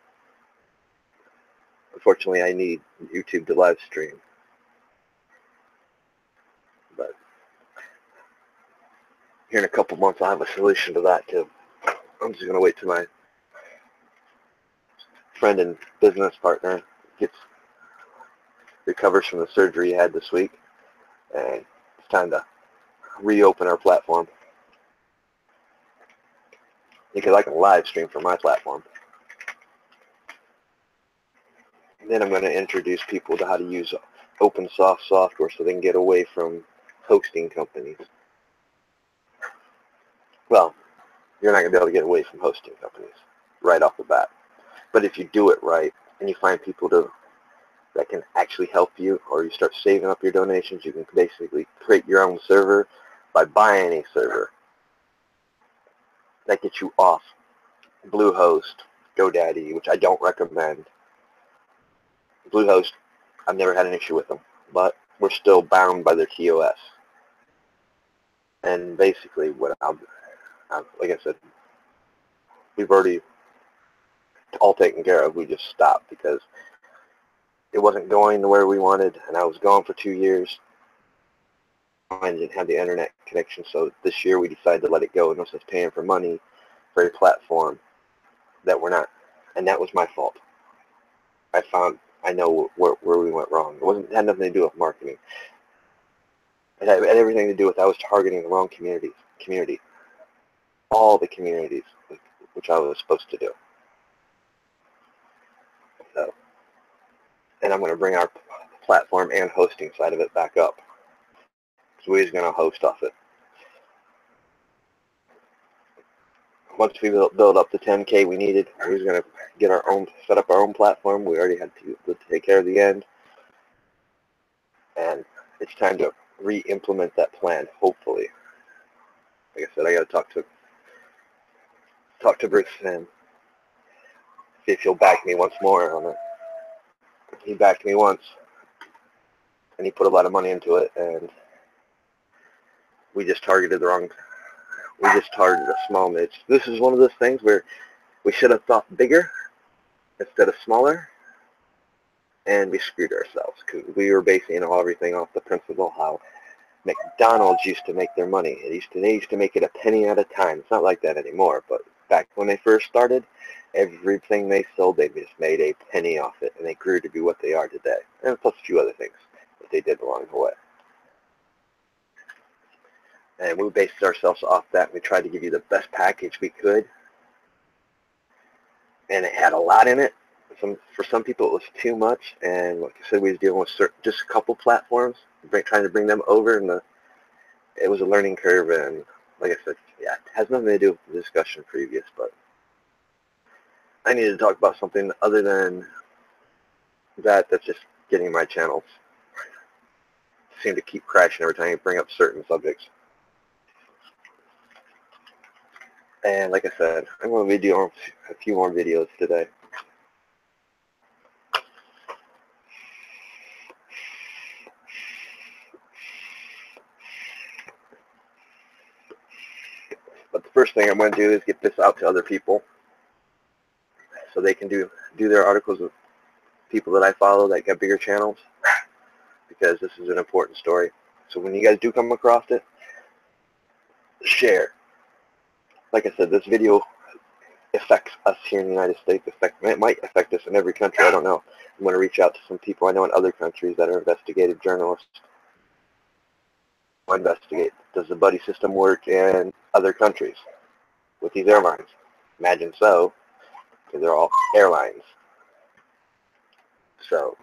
unfortunately, I need YouTube to live stream. But here in a couple months, I'll have a solution to that, too. I'm just going to wait till my friend and business partner recovers from the surgery he had this week, and it's time to reopen our platform. Because I can live stream from my platform. And then I'm going to introduce people to how to use open source software so they can get away from hosting companies. Well, you're not going to be able to get away from hosting companies right off the bat. But if you do it right and you find people that can actually help you, or you start saving up your donations, you can basically create your own server by buying a server. That gets you off Bluehost, GoDaddy, which I don't recommend. Bluehost, I've never had an issue with them, but we're still bound by their TOS. And basically, what like I said, we've already all taken care of. We just stopped because it wasn't going to where we wanted, and I was gone for 2 years. I didn't have the internet connection, so this year we decided to let it go. No sense paying for money for a platform that we're not, and that was my fault. I know where we went wrong. It had nothing to do with marketing. It had everything to do with I was targeting the wrong community, all the communities, which I was supposed to do. So, and I'm going to bring our platform and hosting side of it back up. So we're just going to host off it. Once we build up the 10K we needed, we was going to get our own, set up our own platform. We already had to take care of the end. And it's time to re-implement that plan, hopefully. Like I said, I got to talk to Bruce and see if he'll back me once more on it. He backed me once, and he put a lot of money into it, and we just targeted a small niche. This is one of those things where we should have thought bigger instead of smaller, and we screwed ourselves because we were basing everything off the principle how McDonald's used to make their money. They used to make it a penny at a time. It's not like that anymore, but back when they first started, everything they sold, they just made a penny off it, and they grew to be what they are today, and plus a few other things that they did along the way. And we based ourselves off that, and we tried to give you the best package we could, and it had a lot in it. For some people, it was too much, and like I said, we was dealing with just a couple platforms, trying to bring them over, and it was a learning curve, and like I said, yeah, it has nothing to do with the discussion previous, but I needed to talk about something other than that's just getting my channels seem to keep crashing every time you bring up certain subjects. And like I said, I'm going to be doing a few more videos today. But the first thing I'm going to do is get this out to other people so they can do their articles with people that I follow that got bigger channels, because this is an important story. So when you guys do come across it, share. Like I said, this video affects us here in the United States. It might affect us in every country. I don't know. I'm going to reach out to some people I know in other countries that are investigative journalists. I'll investigate. Does the buddy system work in other countries with these airlines? Imagine so, because they're all airlines. So,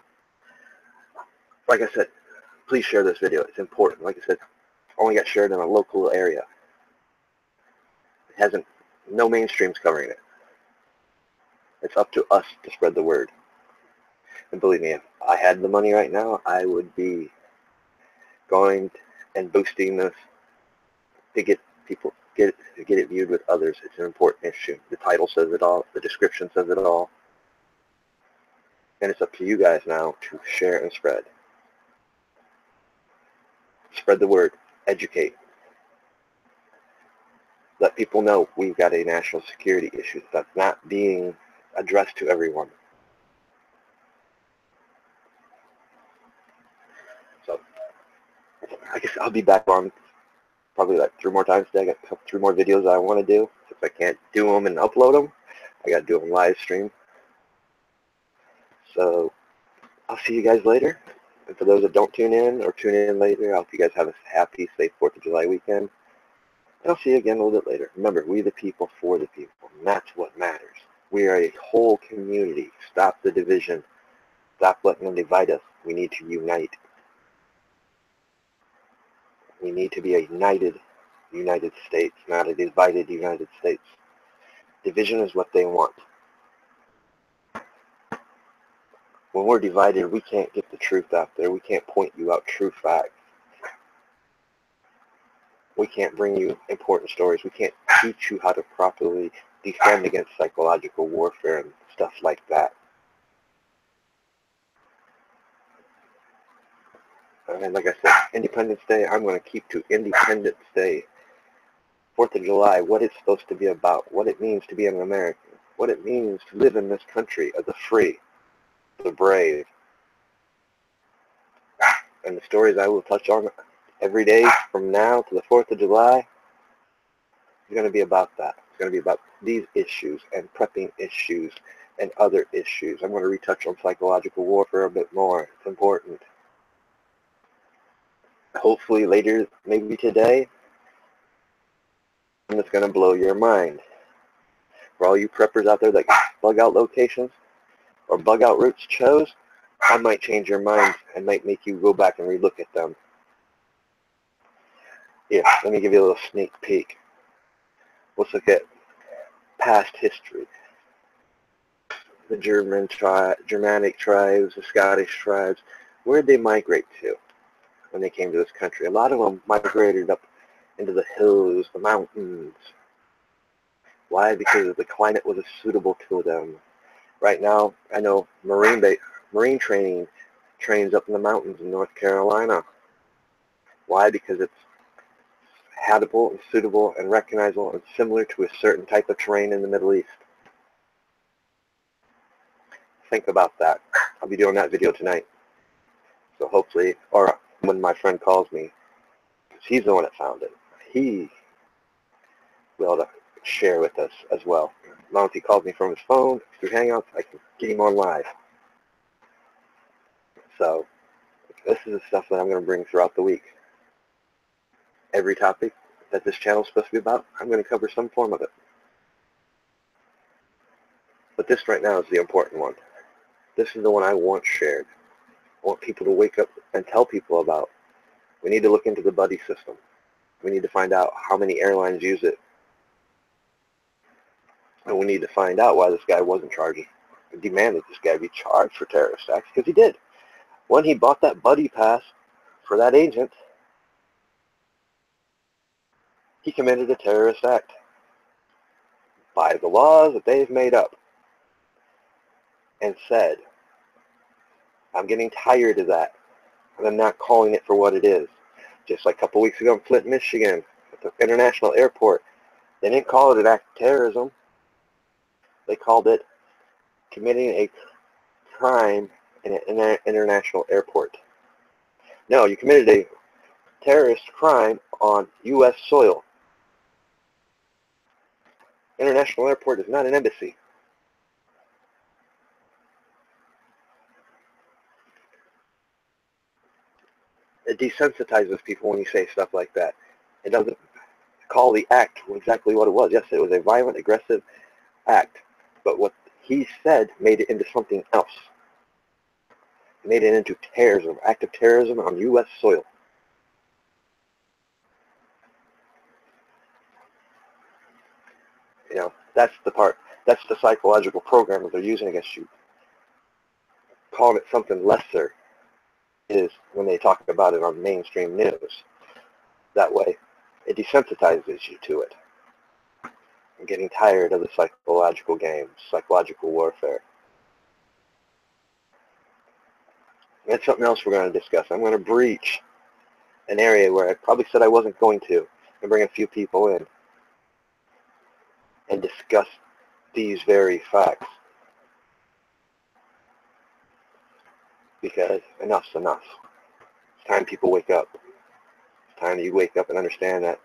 like I said, please share this video. It's important. Like I said, only got shared in a local area. No mainstream's covering it. It's up to us to spread the word. And believe me, if I had the money right now, I would be going and boosting this to get it viewed with others. It's an important issue. The title says it all. The description says it all. And it's up to you guys now to share and spread. Spread the word. Educate. Let people know we've got a national security issue that's not being addressed to everyone. So, I guess I'll be back on probably like 3 more times today. I got 3 more videos I want to do. If I can't do them and upload them, I got to do them live stream. So, I'll see you guys later. And for those that don't tune in or tune in later, I hope you guys have a happy, safe 4th of July weekend. And I'll see you again a little bit later. Remember, we the people for the people, and that's what matters. We are a whole community. Stop the division. Stop letting them divide us. We need to unite. We need to be a united United States, not a divided United States. Division is what they want. When we're divided, we can't get the truth out there. We can't point you out true facts. We can't bring you important stories. We can't teach you how to properly defend against psychological warfare and stuff like that. And like I said, Independence Day, I'm going to keep to Independence Day. 4th of July, what it's supposed to be about, what it means to be an American, what it means to live in this country as the free, the brave. And the stories I will touch on every day from now to the 4th of July is going to be about that. It's going to be about these issues and prepping issues and other issues. I'm going to retouch on psychological warfare a bit more. It's important. Hopefully later, maybe today, it's going to blow your mind. For all you preppers out there that bug out locations or bug out routes chose, I might change your mind and might make you go back and relook at them. Here, let me give you a little sneak peek. Let's look at past history. The Germanic tribes, the Scottish tribes, where did they migrate to when they came to this country? A lot of them migrated up into the hills, the mountains. Why? Because the climate was suitable to them. Right now, I know marine training trains up in the mountains in North Carolina. Why? Because it's habitable and suitable and recognizable and similar to a certain type of terrain in the Middle East. Think about that. I'll be doing that video tonight. So hopefully, or when my friend calls me, because he's the one that found it, he will be able to share with us as well. As long as he calls me from his phone, through Hangouts, I can get him on live. So this is the stuff that I'm going to bring throughout the week. Every topic that this channel is supposed to be about, I'm going to cover some form of it. But this right now is the important one. This is the one I want shared. I want people to wake up and tell people about. We need to look into the buddy system. We need to find out how many airlines use it. And we need to find out why this guy wasn't charged. We demanded this guy be charged for terrorist acts, because he did. When he bought that buddy pass for that agent, he committed a terrorist act by the laws that they've made up, and said, I'm getting tired of that, and I'm not calling it for what it is. Just like a couple weeks ago in Flint, Michigan, at the international airport, they didn't call it an act of terrorism. They called it committing a crime in an international airport. No, you committed a terrorist crime on U.S. soil. International airport is not an embassy. It desensitizes people when you say stuff like that. It doesn't call the act exactly what it was. Yes, it was a violent, aggressive act. But what he said made it into something else. It made it into terrorism, act of terrorism on U.S. soil. You know, that's the part. That's the psychological program that they're using against you. Calling it something lesser is when they talk about it on mainstream news. That way, it desensitizes you to it. I'm getting tired of the psychological games, psychological warfare. That's something else we're going to discuss. I'm going to breach an area where I probably said I wasn't going to, and bring a few people in and discuss these very facts. Because enough's enough. It's time people wake up. It's time you wake up and understand that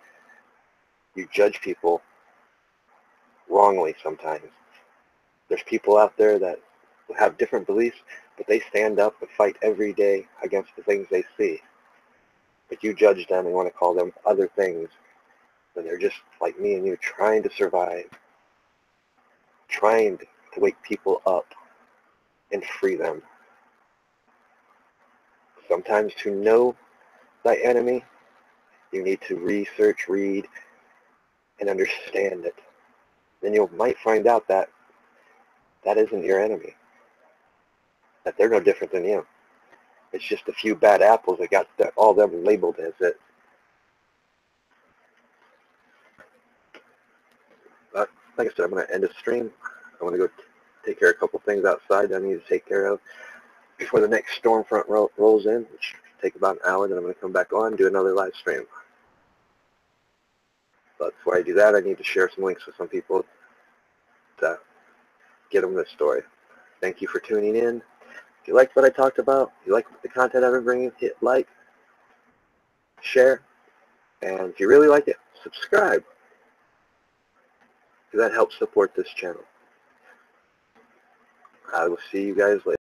you judge people wrongly sometimes. There's people out there that have different beliefs, but they stand up and fight every day against the things they see. But you judge them and want to call them other things, when they're just like me and you, trying to survive, trying to wake people up and free them. Sometimes to know thy enemy, you need to research, read, and understand it. Then you might find out that that isn't your enemy, that they're no different than you. It's just a few bad apples that got all of them labeled as it. But like I said, I'm going to end the stream. I want to go take care of a couple things outside that I need to take care of before the next storm front rolls in, which take about an hour, then I'm going to come back on and do another live stream. But before I do that, I need to share some links with some people to get them this story. Thank you for tuning in. If you liked what I talked about, if you like the content I've been bringing, hit like, share, and if you really like it, subscribe, because that helps support this channel. I will see you guys later.